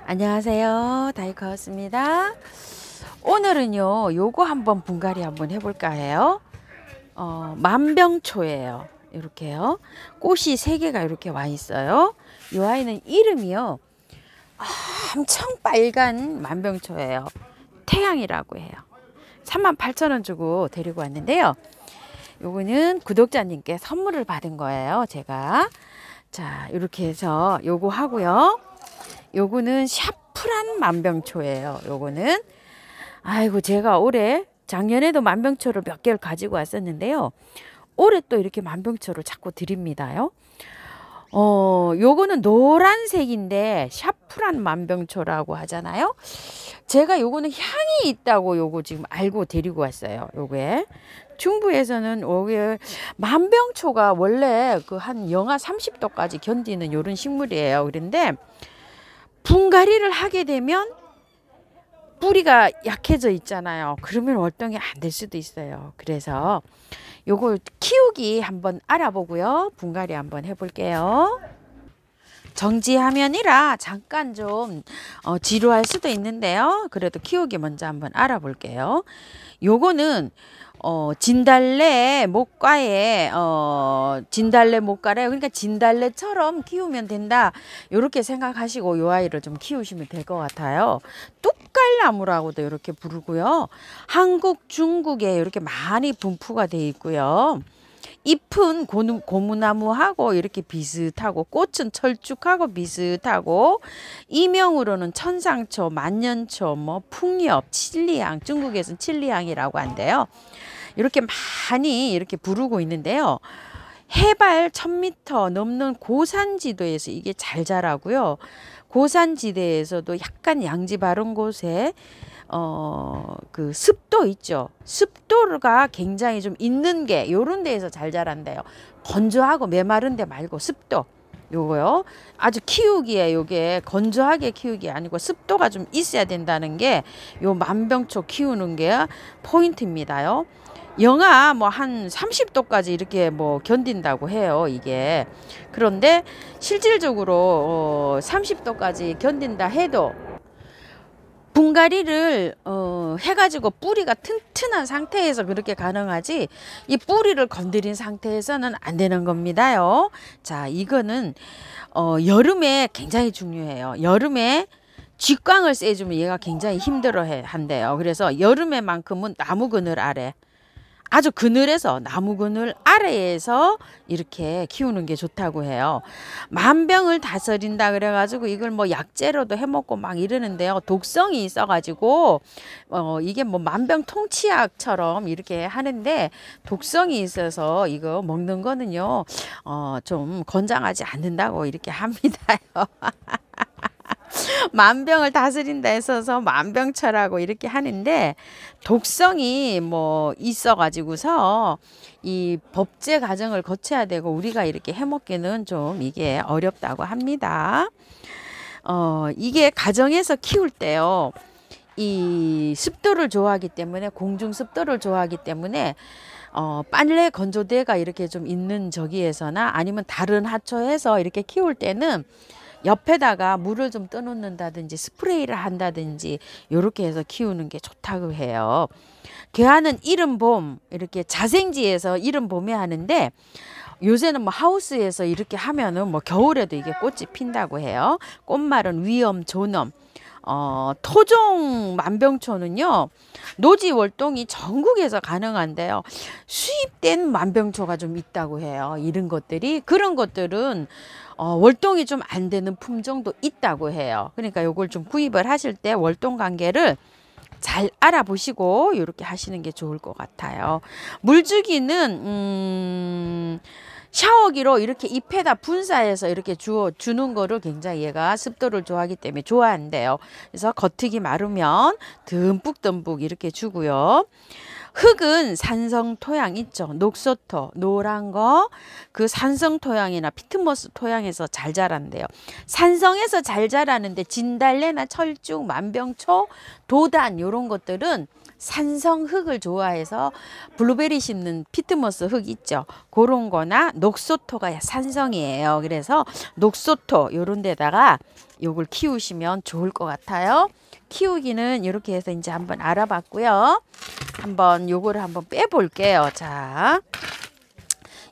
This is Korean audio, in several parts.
안녕하세요, 다이커였습니다. 오늘은요 요거 한번 분갈이 한번 해볼까 해요. 만병초예요. 이렇게요. 꽃이 3개가 이렇게 와 있어요. 이 아이는 이름이요 엄청 빨간 만병초예요. 태양이라고 해요. 38,000원 주고 데리고 왔는데요, 요거는 구독자님께 선물을 받은 거예요, 제가. 자, 이렇게 해서 요거 하고요, 요거는 샤프란 만병초예요. 요거는 아이고, 제가 작년에도 만병초를 몇 개를 가지고 왔었는데요, 올해 또 이렇게 만병초를 자꾸 드립니다요. 요거는 노란색인데 샤프란 만병초라고 하잖아요. 제가 요거는 향이 있다고 요거 지금 알고 데리고 왔어요. 요게 중부에서는 요게 만병초가 원래 그 한 영하 30도까지 견디는 요런 식물이에요. 그런데 분갈이를 하게 되면 뿌리가 약해져 있잖아요. 그러면 월동이 안 될 수도 있어요. 그래서 요거 키우기 한번 알아보고요, 분갈이 한번 해볼게요. 정지화면이라 잠깐 좀 지루할 수도 있는데요, 그래도 키우기 먼저 한번 알아볼게요. 요거는 진달래 목과에 진달래 목과래, 그러니까 진달래처럼 키우면 된다, 요렇게 생각하시고 요 아이를 좀 키우시면 될 것 같아요. 뚝갈나무라고도 이렇게 부르고요, 한국 중국에 이렇게 많이 분포가 돼 있고요, 잎은 고무나무하고 이렇게 비슷하고, 꽃은 철쭉하고 비슷하고, 이명으로는 천상초, 만년초, 뭐 풍엽, 칠리향, 중국에서는 칠리향이라고 한대요. 이렇게 많이 이렇게 부르고 있는데요, 해발 1000m 넘는 고산지도에서 이게 잘 자라고요, 고산지대에서도 약간 양지 바른 곳에 그 습도 있죠. 습도가 굉장히 좀 있는 게 요런 데에서 잘 자란대요. 건조하고 메마른 데 말고 습도. 요거요. 아주 키우기에 요게 건조하게 키우기 아니고 습도가 좀 있어야 된다는 게 요 만병초 키우는 게 포인트입니다요. 영하 뭐 한 30도까지 이렇게 뭐 견딘다고 해요, 이게. 그런데 실질적으로 30도까지 견딘다 해도 분갈이를 해가지고 뿌리가 튼튼한 상태에서 그렇게 가능하지, 이 뿌리를 건드린 상태에서는 안 되는 겁니다요. 자, 이거는 여름에 굉장히 중요해요. 여름에 쥐광을 쐬주면 얘가 굉장히 힘들어 한대요. 그래서 여름에만큼은 나무 그늘 아래, 아주 그늘에서, 나무 그늘 아래에서 이렇게 키우는 게 좋다고 해요. 만병을 다스린다 그래가지고 이걸 뭐 약재로도 해먹고 막 이러는데요, 독성이 있어가지고 이게 뭐 만병통치약처럼 이렇게 하는데 독성이 있어서 이거 먹는 거는요 좀 권장하지 않는다고 이렇게 합니다요. 만병을 다스린다 해서 만병초라고 이렇게 하는데, 독성이 뭐 있어 가지고서 이 법제 과정을 거쳐야 되고 우리가 이렇게 해먹기는 좀 이게 어렵다고 합니다. 이게 가정에서 키울 때요, 이 습도를 좋아하기 때문에, 공중 습도를 좋아하기 때문에 빨래 건조대가 이렇게 좀 있는 저기에서나 아니면 다른 하초에서 이렇게 키울 때는 옆에다가 물을 좀 떠놓는다든지 스프레이를 한다든지 요렇게 해서 키우는 게 좋다고 해요. 개화는 이른 봄, 이렇게 자생지에서 이른 봄에 하는데, 요새는 뭐 하우스에서 이렇게 하면은 뭐 겨울에도 이게 꽃이 핀다고 해요. 꽃말은 위엄, 존엄. 토종 만병초는요 노지 월동이 전국에서 가능한데요, 수입된 만병초가 좀 있다고 해요. 이런 것들이, 그런 것들은 월동이 좀 안 되는 품종도 있다고 해요. 그러니까 요걸 좀 구입을 하실 때 월동 관계를 잘 알아보시고 이렇게 하시는 게 좋을 것 같아요. 물주기는 샤워기로 이렇게 잎에다 분사해서 이렇게 주는 거를 굉장히 얘가 습도를 좋아하기 때문에 좋아한대요. 그래서 겉흙이 마르면 듬뿍듬뿍 이렇게 주고요. 흙은 산성 토양 있죠. 녹소토, 노란 거, 그 산성 토양이나 피트모스 토양에서 잘 자란대요. 산성에서 잘 자라는데 진달래나 철쭉, 만병초, 도단 이런 것들은 산성 흙을 좋아해서 블루베리 심는 피트모스 흙 있죠. 그런 거나 녹소토가 산성이에요. 그래서 녹소토 요런 데다가 요걸 키우시면 좋을 것 같아요. 키우기는 이렇게 해서 이제 한번 알아봤고요. 한번 요거를 한번 빼볼게요. 자,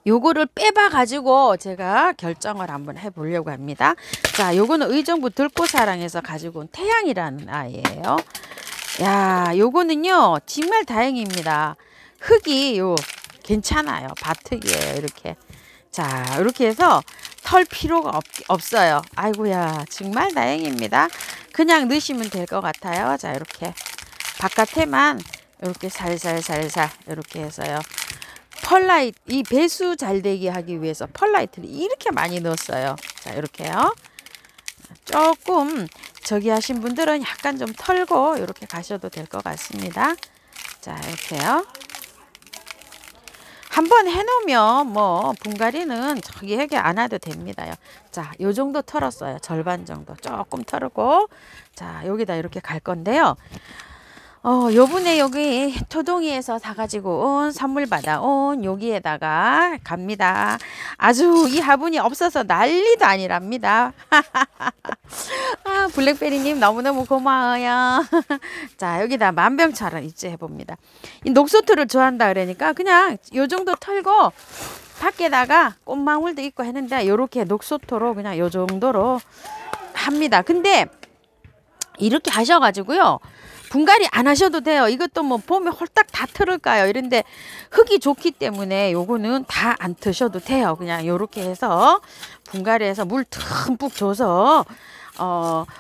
요거를 빼봐 가지고 제가 결정을 한번 해보려고 합니다. 자, 요거는 의정부 들꽃사랑에서 가지고 온 태양이라는 아이예요. 야, 요거는요 정말 다행입니다. 흙이 요 괜찮아요. 밭흙이에요. 이렇게. 자, 이렇게 해서 털 필요가 없어요. 아이고야, 정말 다행입니다. 그냥 넣으시면 될 것 같아요. 자, 이렇게 바깥에만 이렇게 살살살살 이렇게 해서요. 펄라이트, 이 배수 잘 되게 하기 위해서 펄라이트를 이렇게 많이 넣었어요. 자, 이렇게요. 조금 저기 하신 분들은 약간 좀 털고 이렇게 가셔도 될 것 같습니다. 자, 이렇게요. 한번 해놓으면 뭐 분갈이는 저기 하게 안 해도 됩니다요. 자, 요 정도 털었어요. 절반 정도 조금 털고, 자, 여기다 이렇게 갈 건데요. 요번에 여기 토동이에서 사가지고 온 선물 받아온 여기에다가 갑니다. 아주 이 화분이 없어서 난리도 아니랍니다. 아, 블랙베리님 너무너무 고마워요. 자, 여기다 만병차를 이제 해봅니다. 이 녹소토를 좋아한다 그러니까 그냥 요 정도 털고 밖에다가 꽃망울도 있고 했는데 요렇게 녹소토로 그냥 요 정도로 합니다. 근데 이렇게 하셔가지고요. 분갈이 안 하셔도 돼요. 이것도 뭐 봄에 홀딱 다 틀을까요? 이런데 흙이 좋기 때문에 요거는 다 안 트셔도 돼요. 그냥 요렇게 해서 분갈이해서 물 듬뿍 줘서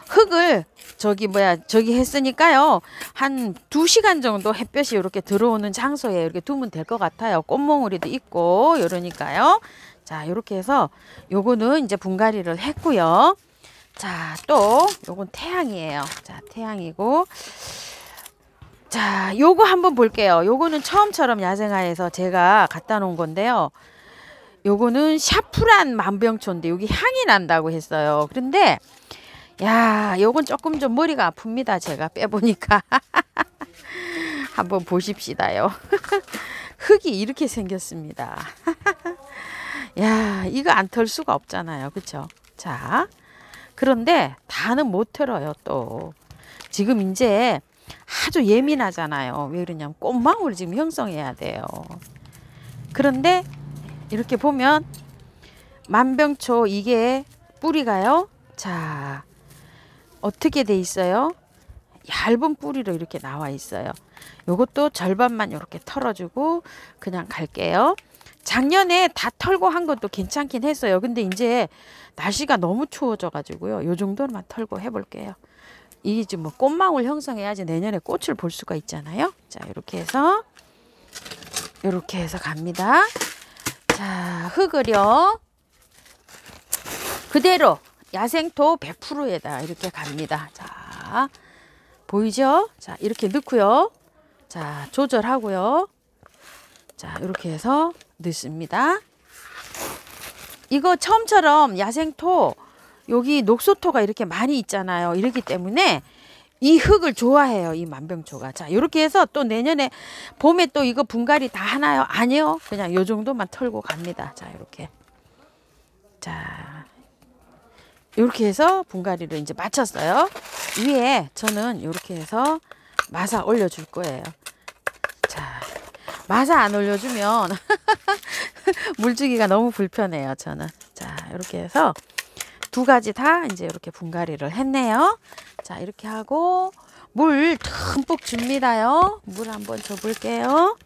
흙을 저기 했으니까요. 한 2시간 정도 햇볕이 이렇게 들어오는 장소에 이렇게 두면 될 것 같아요. 꽃몽우리도 있고 이러니까요. 자, 요렇게 해서 요거는 이제 분갈이를 했고요. 자, 또 요건 태양이에요. 자, 태양이고, 자, 요거 한번 볼게요. 요거는 처음처럼 야생화에서 제가 갖다 놓은 건데요. 요거는 샤프란 만병초인데 여기 향이 난다고 했어요. 그런데 야, 요건 조금 좀 머리가 아픕니다. 제가 빼보니까. 한번 보십시다요. 흙이 이렇게 생겼습니다. 야, 이거 안 털 수가 없잖아요. 그쵸? 자, 그런데 다는 못 털어요. 또 지금 이제 아주 예민하잖아요. 왜 그러냐면 꽃망울을 지금 형성해야 돼요. 그런데 이렇게 보면 만병초 이게 뿌리가요. 자, 어떻게 돼 있어요? 얇은 뿌리로 이렇게 나와 있어요. 요것도 절반만 이렇게 털어주고 그냥 갈게요. 작년에 다 털고 한 것도 괜찮긴 했어요. 근데 이제 날씨가 너무 추워져 가지고요. 요 정도만 털고 해볼게요. 이게 지금 뭐 꽃망울 형성해야지 내년에 꽃을 볼 수가 있잖아요. 자, 이렇게 해서 갑니다. 자, 흙을요 그대로 야생토 100%에다 이렇게 갑니다. 자, 보이죠? 자, 이렇게 넣고요. 자, 조절하고요. 자, 이렇게 해서 넣습니다. 이거 처음처럼 야생토 여기 녹소토가 이렇게 많이 있잖아요. 이렇기 때문에 이 흙을 좋아해요. 이 만병초가. 자, 이렇게 해서 또 내년에 봄에 또 이거 분갈이 다 하나요? 아니요. 그냥 요 정도만 털고 갑니다. 자, 이렇게. 자, 이렇게 해서 분갈이를 이제 마쳤어요. 위에 저는 이렇게 해서 마사 올려줄 거예요. 자, 마사 안 올려주면 물주기가 너무 불편해요. 저는. 자, 이렇게 해서 두 가지 다 이제 이렇게 분갈이를 했네요. 자, 이렇게 하고 물 듬뿍 줍니다요. 물 한번 줘볼게요.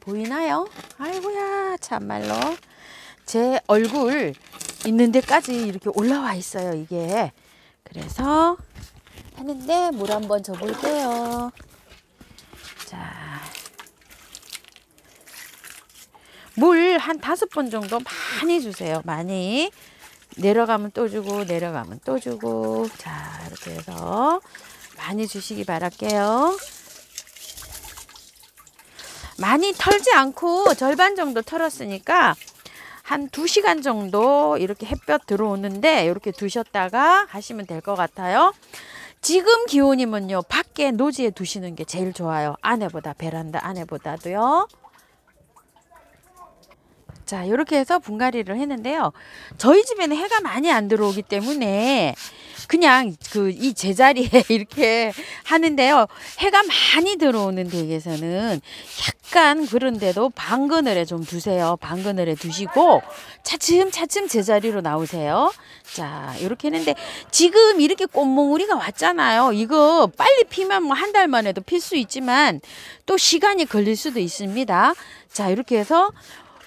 보이나요? 아이고야, 참말로 제 얼굴 있는 데까지 이렇게 올라와 있어요. 이게. 그래서 하는데 물 한번 줘볼게요. 자, 물 한 5번 정도 많이 주세요. 많이. 내려가면 또 주고 내려가면 또 주고. 자, 이렇게 해서 많이 주시기 바랄게요. 많이 털지 않고 절반 정도 털었으니까 한 2시간 정도 이렇게 햇볕 들어오는데 이렇게 두셨다가 하시면 될 것 같아요. 지금 기온이면요 밖에 노지에 두시는 게 제일 좋아요. 안에보다, 베란다 안에보다도요. 자, 이렇게 해서 분갈이를 했는데요. 저희 집에는 해가 많이 안 들어오기 때문에 그냥 이 제자리에 이렇게 하는데요. 해가 많이 들어오는 댁에서는 약간 그런데도 방그늘에 좀 두세요. 방그늘에 두시고 차츰차츰 제자리로 나오세요. 자, 이렇게 했는데 지금 이렇게 꽃몽우리가 왔잖아요. 이거 빨리 피면 뭐 한 달 만에도 필 수 있지만 또 시간이 걸릴 수도 있습니다. 자, 이렇게 해서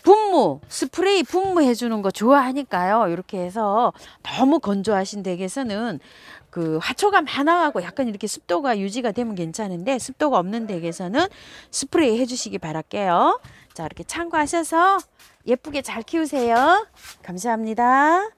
분무, 스프레이 분무 해주는 거 좋아하니까요. 이렇게 해서 너무 건조하신 댁에서는 그 화초가 많아가고 약간 이렇게 습도가 유지가 되면 괜찮은데 습도가 없는 댁에서는 스프레이 해주시기 바랄게요. 자, 이렇게 참고하셔서 예쁘게 잘 키우세요. 감사합니다.